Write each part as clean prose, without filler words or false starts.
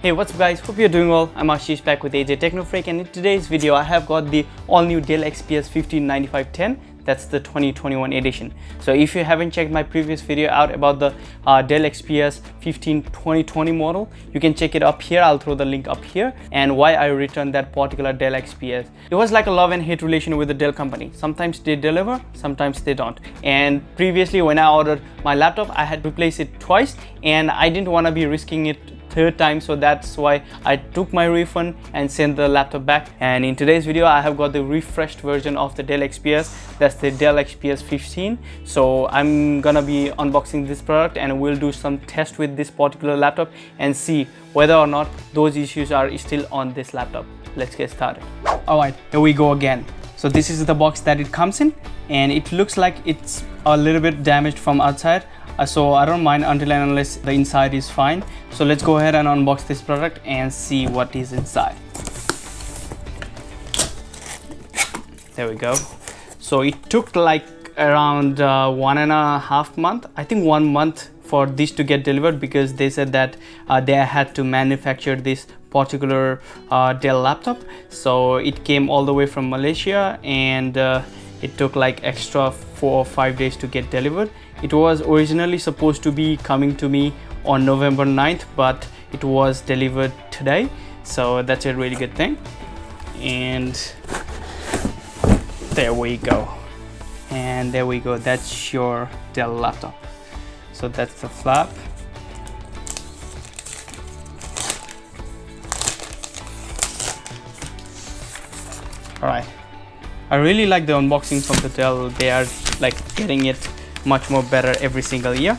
Hey, what's up guys, hope you're doing well. I'm Ashish back with AJ Technofreak, and in today's video I have got the all new Dell XPS 159510. That's the 2021 edition. So if you haven't checked my previous video out about the Dell XPS 15 2020 model, you can check it up here. I'll throw the link up here, and why I returned that particular Dell XPS. It was like a love and hate relation with the Dell company. Sometimes they deliver, sometimes they don't. And previously when I ordered my laptop, I had replaced it twice and I didn't want to be risking it third time, so that's why I took my refund and sent the laptop back. And in today's video I have got the refreshed version of the Dell XPS. That's the Dell XPS 15. So I'm gonna be unboxing this product and we'll do some test with this particular laptop and see whether or not those issues are still on this laptop. Let's get started. All right, here we go again. So this is the box that it comes in, and it looks like it's a little bit damaged from outside. So I don't mind until and unless the inside is fine. So let's go ahead and unbox this product and see what is inside. There we go. So it took like around 1.5 months, I think 1 month, for this to get delivered, because they said that they had to manufacture this particular Dell laptop. So it came all the way from Malaysia, and it took like extra 4 or 5 days to get delivered. It was originally supposed to be coming to me on November 9th, but it was delivered today, so that's a really good thing. And there we go. And there we go, that's your Dell laptop. So that's the flap. All right, I really like the unboxing from the Dell. They are like getting it much more better every single year.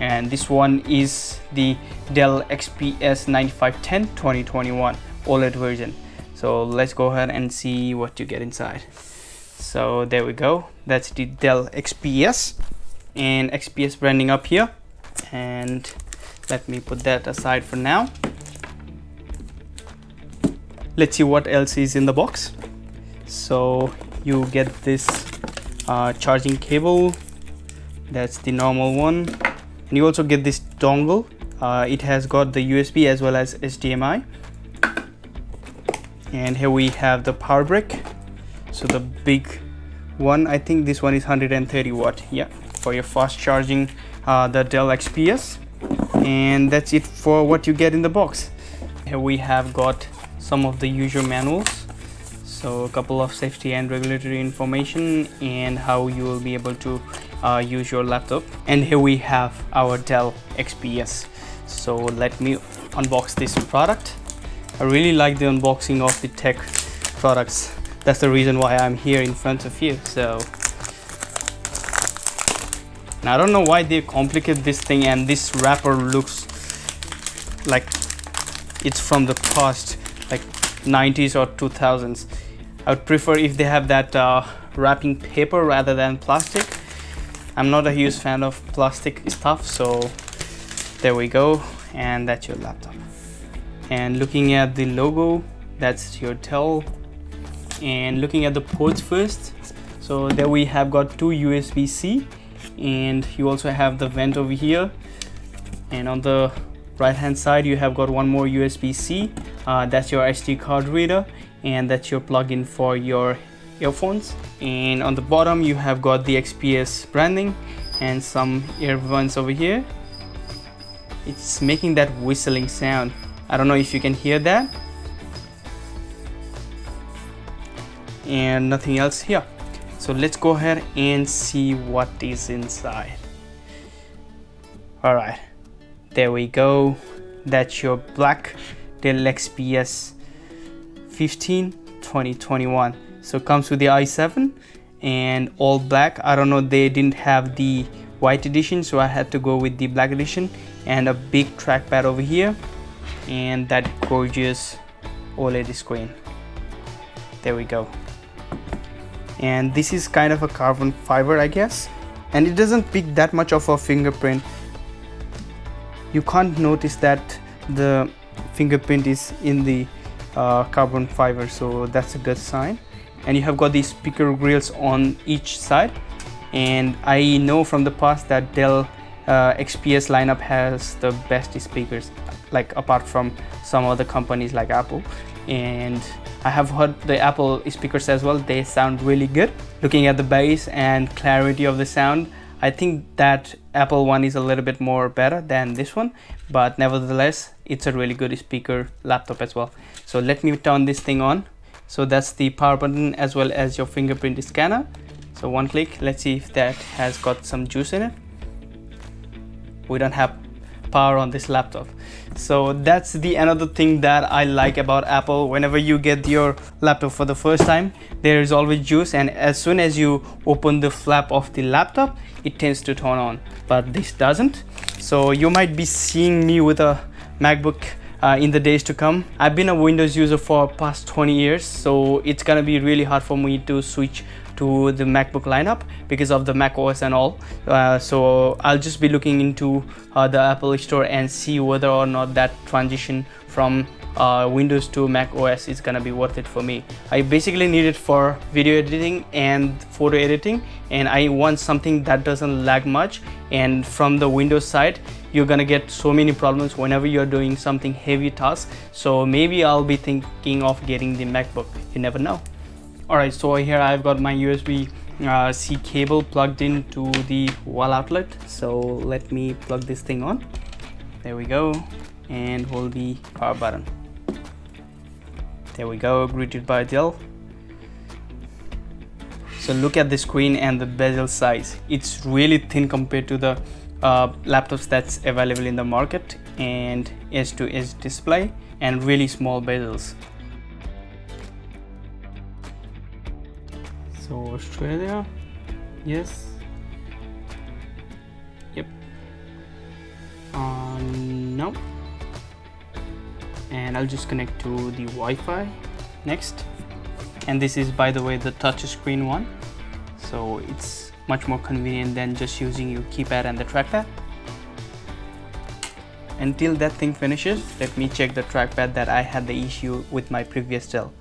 And this one is the Dell XPS 9510 2021 OLED version. So let's go ahead and see what you get inside. So there we go, that's the Dell XPS, and XPS branding up here. And let me put that aside for now. Let's see what else is in the box. So you get this charging cable, that's the normal one, and you also get this dongle. It has got the USB as well as HDMI. And here we have the power brick. So the big one, I think this one is 130 watt, yeah, for your fast charging the Dell XPS. And that's it for what you get in the box. Here we have got some of the user manuals, so a couple of safety and regulatory information and how you will be able to use your laptop. And here we have our Dell XPS. So let me unbox this product. I really like the unboxing of the tech products. That's the reason why I'm here in front of you. So now I don't know why they complicate this thing, and this wrapper looks like it's from the past, like 90s or 2000s. I would prefer if they have that wrapping paper rather than plastic. I'm not a huge fan of plastic stuff. So there we go, and that's your laptop. And looking at the logo, that's your Dell. And looking at the ports first, so there we have got 2 USB-C, and you also have the vent over here. And on the right hand side you have got one more USB-C. That's your SD card reader, and that's your plug-in for your earphones. And on the bottom you have got the XPS branding and some earbuds over here. It's making that whistling sound. I don't know if you can hear that. And nothing else here. So let's go ahead and see what is inside. All right, there we go, that's your black Dell XPS 15 2021. So it comes with the i7 and all black. I don't know, they didn't have the white edition, so I had to go with the black edition. And a big trackpad over here, and that gorgeous OLED screen. There we go. And this is kind of a carbon fiber, I guess, and it doesn't pick that much of a fingerprint. You can't notice that the fingerprint is in the carbon fiber, so that's a good sign. And you have got these speaker grills on each side, and I know from the past that Dell XPS lineup has the best speakers, like apart from some other companies like Apple. And I have heard the Apple speakers as well. They sound really good. Looking at the bass and clarity of the sound, I think that Apple one is a little bit more better than this one, but nevertheless it's a really good speaker laptop as well. So let me turn this thing on. So that's the power button as well as your fingerprint scanner. So one click, let's see if that has got some juice in it. We don't have power on this laptop. So that's the another thing that I like about Apple. Whenever you get your laptop for the first time, there is always juice, and as soon as you open the flap of the laptop, it tends to turn on, but this doesn't. So you might be seeing me with a MacBook in the days to come. I've been a Windows user for past 20 years, so it's gonna be really hard for me to switch to the MacBook lineup because of the Mac OS and all. So I'll just be looking into the Apple Store and see whether or not that transition from Windows to Mac OS is gonna be worth it for me. I basically need it for video editing and photo editing, and I want something that doesn't lag much. And from the Windows side, you're gonna get so many problems whenever you're doing something heavy task. So maybe I'll be thinking of getting the MacBook, you never know. Alright, so here I've got my USB-C cable plugged into the wall outlet. So let me plug this thing on. There we go, and hold the power button. There we go, greeted by Dell. So look at the screen and the bezel size. It's really thin compared to the laptops that's available in the market, and edge-to-edge display and really small bezels. So Australia, yes, yep, no, and I'll just connect to the Wi-Fi next. And this is, by the way, the touch screen one, so it's much more convenient than just using your keypad and the trackpad. Until that thing finishes, let me check the trackpad that I had the issue with my previous Dell.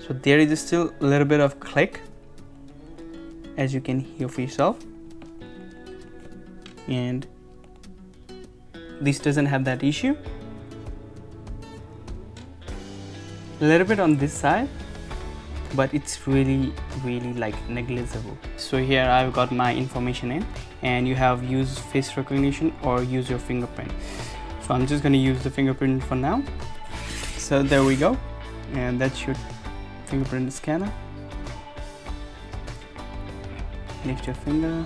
So there is still a little bit of click, as you can hear for yourself, and this doesn't have that issue. A little bit on this side, but it's really like negligible. So here I've got my information in, and you have use face recognition or use your fingerprint. So I'm just going to use the fingerprint for now. So there we go, and that's your fingerprint scanner. Lift your finger.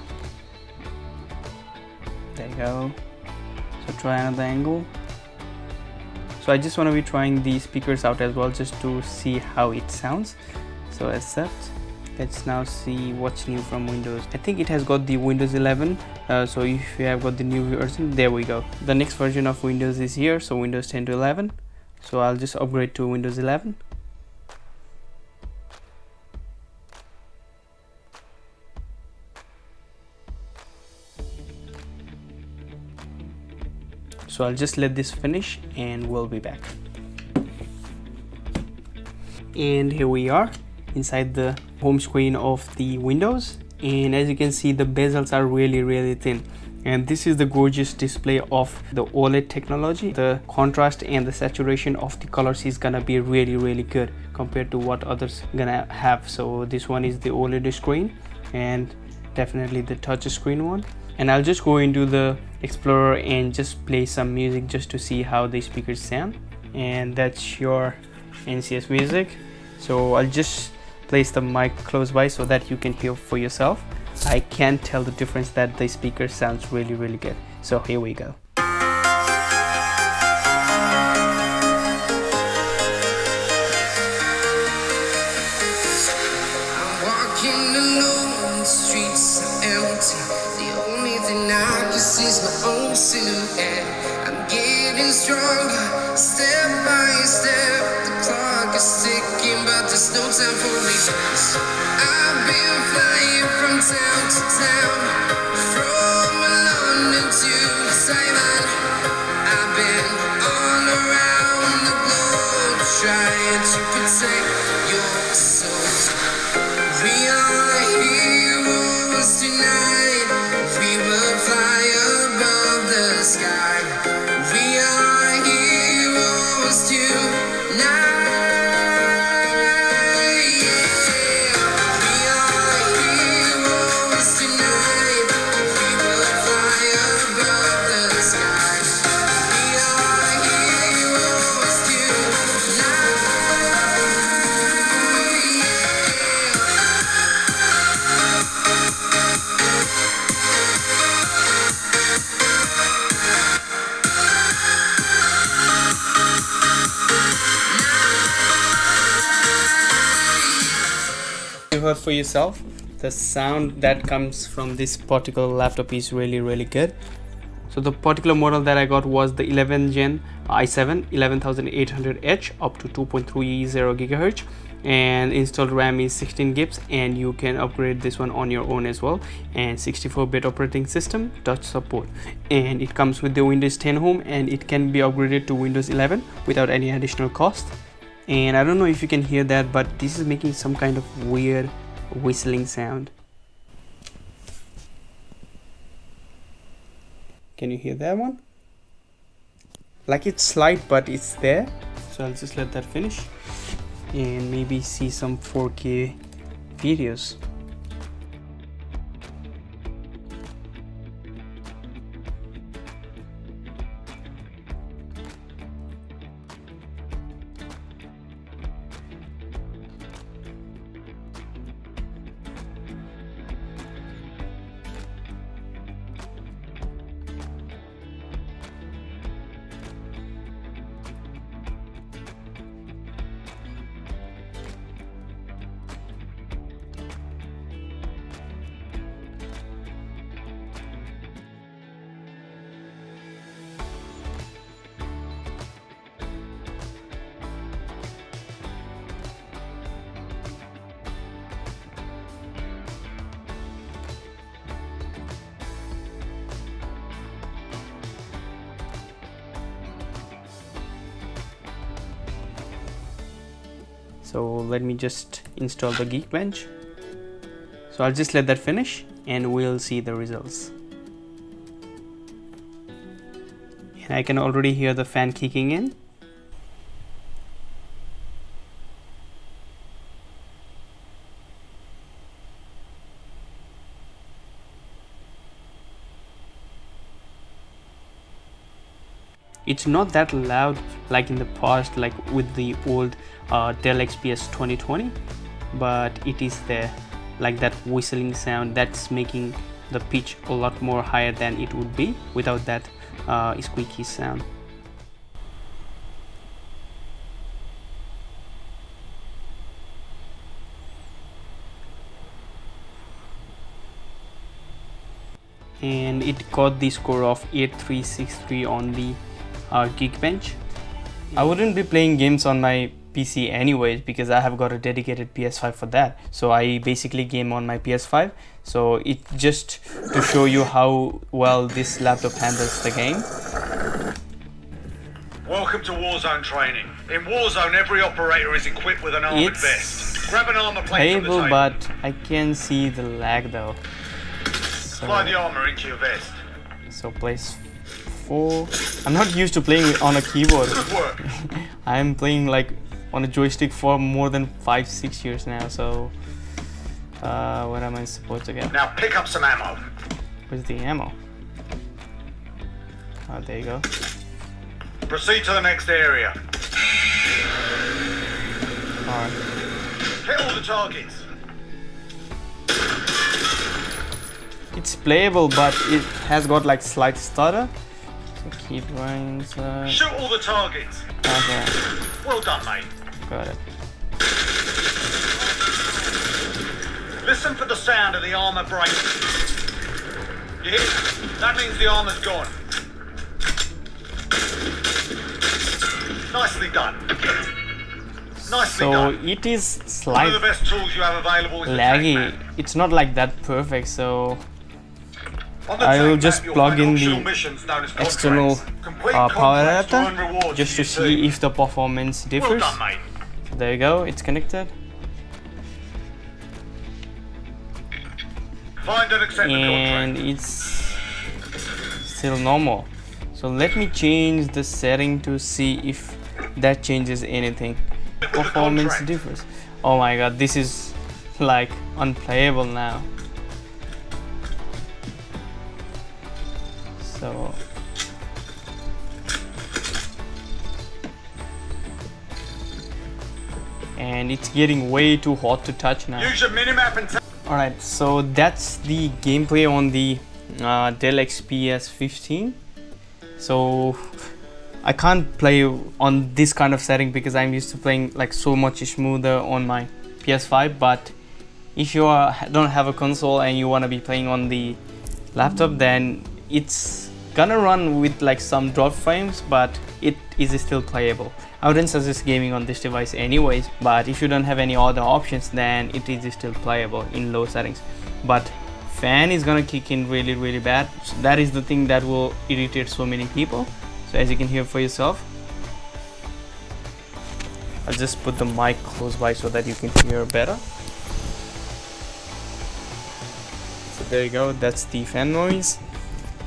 There you go. So try another angle. So I just want to be trying the speakers out as well, just to see how it sounds. So accept. Let's now see what's new from Windows. I think it has got the Windows 11. So if you have got the new version, there we go. The next version of Windows is here. So Windows 10 to 11. So I'll just upgrade to Windows 11. So I'll just let this finish and we'll be back. And here we are inside the home screen of the Windows, and as you can see, the bezels are really thin, and this is the gorgeous display of the OLED technology. The contrast and the saturation of the colors is gonna be really good compared to what others gonna have. So this one is the OLED screen, and definitely the touch screen one. And I'll just go into the Explorer and just play some music just to see how the speakers sound. And that's your NCS music. So I'll just place the mic close by so that you can hear for yourself. I can tell the difference that the speaker sounds really good. So here we go. Is my own silhouette. I'm getting stronger, step by step. The clock is ticking, but there's no time for me. I've been flying from town to town, from London to Taiwan. I've been all around the globe, trying to protect your soul. We are heroes tonight. fly above the sky. We are heroes tonight. Yeah. We are heroes tonight. We will fly above the sky. We are heroes tonight. You heard for yourself, the sound that comes from this particular laptop is really good. So the particular model that I got was the 11th gen i7 11800H up to 2.30 GHz, and installed RAM is 16 gigs, and you can upgrade this one on your own as well, and 64-bit operating system, touch support, and it comes with the Windows 10 Home, and it can be upgraded to Windows 11 without any additional cost. And I don't know if you can hear that, but this is making some kind of weird whistling sound. Can you hear that one? Like it's slight, but it's there. So I'll just let that finish and maybe see some 4K videos. So let me just install the Geekbench. So I'll just let that finish and we'll see the results. And I can already hear the fan kicking in. It's not that loud like in the past, like with the old Dell XPS 2020, but it is there, like that whistling sound that's making the pitch a lot more higher than it would be without that squeaky sound. And it got the score of 8363 on the Geekbench. I wouldn't be playing games on my PC anyways because I have got a dedicated PS5 for that. So I basically game on my PS5. So it just to show you how well this laptop handles the game. Welcome to Warzone training. In Warzone, every operator is equipped with an armored vest. Grab an armor plate from the playable, table. but I can see the lag though. Slide the armor into your vest. So place 4. I'm not used to playing on a keyboard. Good work. I'm playing like on a joystick for more than 5-6 years now. So what am I supposed to get? Now pick up some ammo. Where's the ammo? Oh, there you go. Proceed to the next area. Alright. Hit all the targets. It's playable, but it has got like slight stutter. So keep running inside. Shoot all the targets. Okay, Well done, mate. got it. Listen for the sound of the armor breaking. You hit? That means the armor's gone. Nicely done. Nicely So done. it is One of slight the best tools you have available is the laggy. TACMAN. It's not like that perfect. So On the I will TACMAN, just you'll plug find in optional the missions known as external contracts. Complete power contracts to earn adapter rewards just for to your see team. if the performance Well differs. done, mate. There you go, it's connected. Find and accept the And contract. it's still normal. So let me change the setting to see if that changes anything. Performance differs. Oh my god, this is like unplayable now. So and it's getting way too hot to touch now. Use your minimap and Alright, so that's the gameplay on the Dell XPS 15. So I can't play on this kind of setting because I'm used to playing like so much smoother on my PS5. But if you don't have a console and you want to be playing on the laptop, then it's gonna run with like some drop frames, but it is still playable. I wouldn't suggest gaming on this device anyways, but if you don't have any other options, then it is still playable in low settings. But fan is gonna kick in really bad. So that is the thing that will irritate so many people. So as you can hear for yourself, I'll just put the mic close by so that you can hear better. So there you go, that's the fan noise.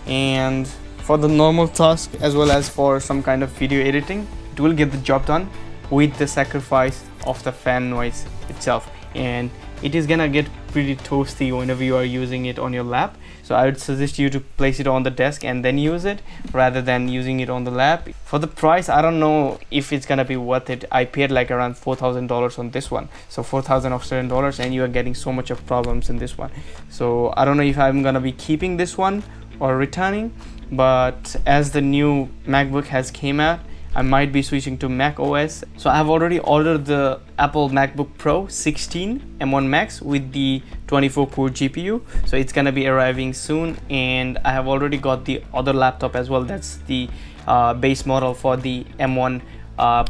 And for the normal task as well as for some kind of video editing, it will get the job done with the sacrifice of the fan noise itself. And it is gonna get pretty toasty whenever you are using it on your lap. So I would suggest you to place it on the desk and then use it rather than using it on the lap. For the price, I don't know if it's gonna be worth it. I paid like around $4,000 on this one, so 4,000 Australian dollars, and you are getting so much of problems in this one. So I don't know if I'm gonna be keeping this one or returning, but as the new MacBook has came out, I might be switching to Mac OS. So I have already ordered the Apple MacBook Pro 16 M1 Max with the 24-core GPU. So it's gonna be arriving soon, and I have already got the other laptop as well. That's the base model for the M1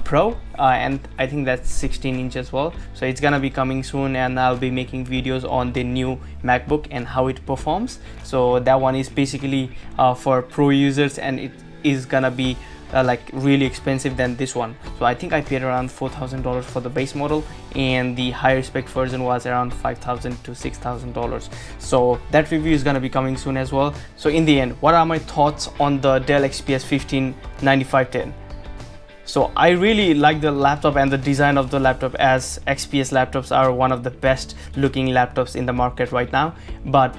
Pro, and I think that's 16 inch as well. So it's gonna be coming soon, and I'll be making videos on the new MacBook and how it performs. So that one is basically for pro users, and it is gonna be like really expensive than this one. So I think I paid around $4,000 for the base model, and the higher spec version was around $5,000 to $6,000. So that review is gonna be coming soon as well. So in the end, what are my thoughts on the Dell XPS 15 9510? So I really like the laptop and the design of the laptop, as XPS laptops are one of the best looking laptops in the market right now. But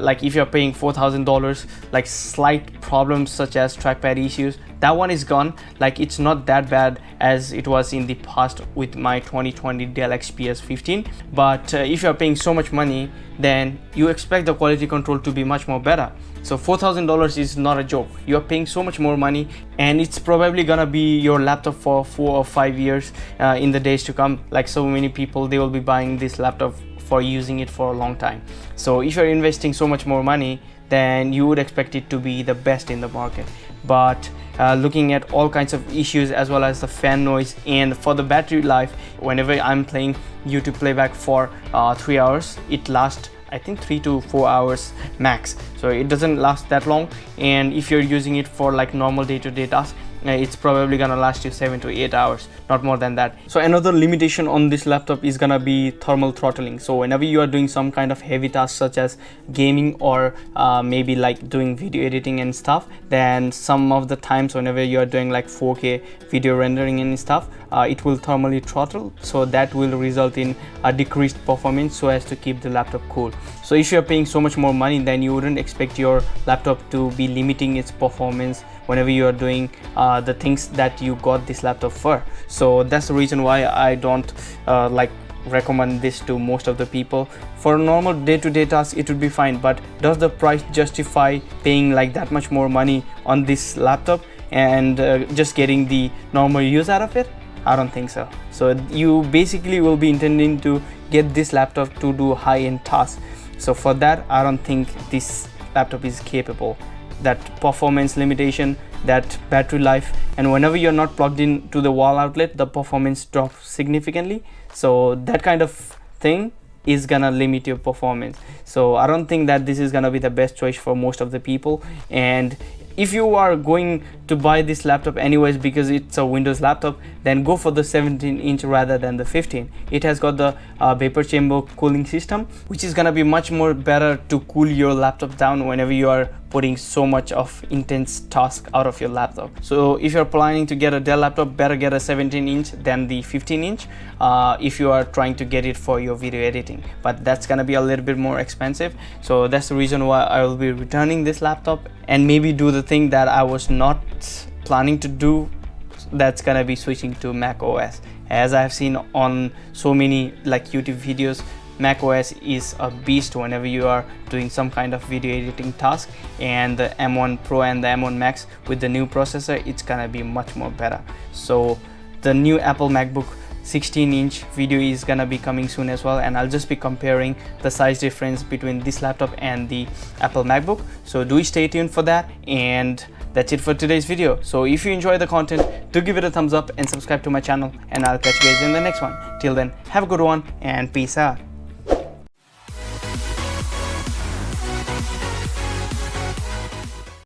like if you're paying $4,000, like slight problems such as trackpad issues, that one is gone. Like it's not that bad as it was in the past with my 2020 Dell XPS 15. But if you're paying so much money, then you expect the quality control to be much more better. So $4,000 is not a joke. You're paying so much more money, and it's probably gonna be your laptop for 4 or 5 years in the days to come. Like so many people, they will be buying this laptop for using it for a long time. So if you're investing so much more money, then you would expect it to be the best in the market. But looking at all kinds of issues as well as the fan noise, and for the battery life, whenever I'm playing YouTube playback for 3 hours, it lasts I think 3 to 4 hours max. So it doesn't last that long, and if you're using it for like normal day-to-day tasks, it's probably gonna last you 7 to 8 hours, not more than that. So another limitation on this laptop is gonna be thermal throttling. So whenever you are doing some kind of heavy tasks such as gaming or maybe like doing video editing and stuff, then some of the times whenever you are doing like 4K video rendering and stuff, it will thermally throttle. So that will result in a decreased performance so as to keep the laptop cool. So if you're paying so much more money, then you wouldn't expect your laptop to be limiting its performance whenever you are doing the things that you got this laptop for. So that's the reason why I don't like recommend this to most of the people. For normal day-to-day tasks, it would be fine, but does the price justify paying like that much more money on this laptop and just getting the normal use out of it? I don't think so. So you basically will be intending to get this laptop to do high-end tasks. So for that, I don't think this laptop is capable. That performance limitation, that battery life, and whenever you're not plugged in to the wall outlet, the performance drops significantly. So that kind of thing is gonna limit your performance. So I don't think that this is gonna be the best choice for most of the people. And if you are going to buy this laptop anyways because it's a Windows laptop, then go for the 17-inch rather than the 15. It has got the vapor chamber cooling system, which is gonna be much more better to cool your laptop down whenever you are putting so much of intense task out of your laptop. So if you're planning to get a Dell laptop, better get a 17-inch than the 15-inch if you are trying to get it for your video editing, but that's gonna be a little bit more expensive. So that's the reason why I will be returning this laptop and maybe do the thing that I was not planning to do. That's gonna be switching to Mac OS. As I have seen on so many like YouTube videos, Mac OS is a beast whenever you are doing some kind of video editing task, and the M1 Pro and the M1 Max with the new processor, it's gonna be much more better. So the new Apple MacBook 16-inch video is gonna be coming soon as well, and I'll just be comparing the size difference between this laptop and the Apple MacBook. So do stay tuned for that, and that's it for today's video. So if you enjoy the content, do give it a thumbs up and subscribe to my channel, and I'll catch you guys in the next one. Till then, have a good one and peace out.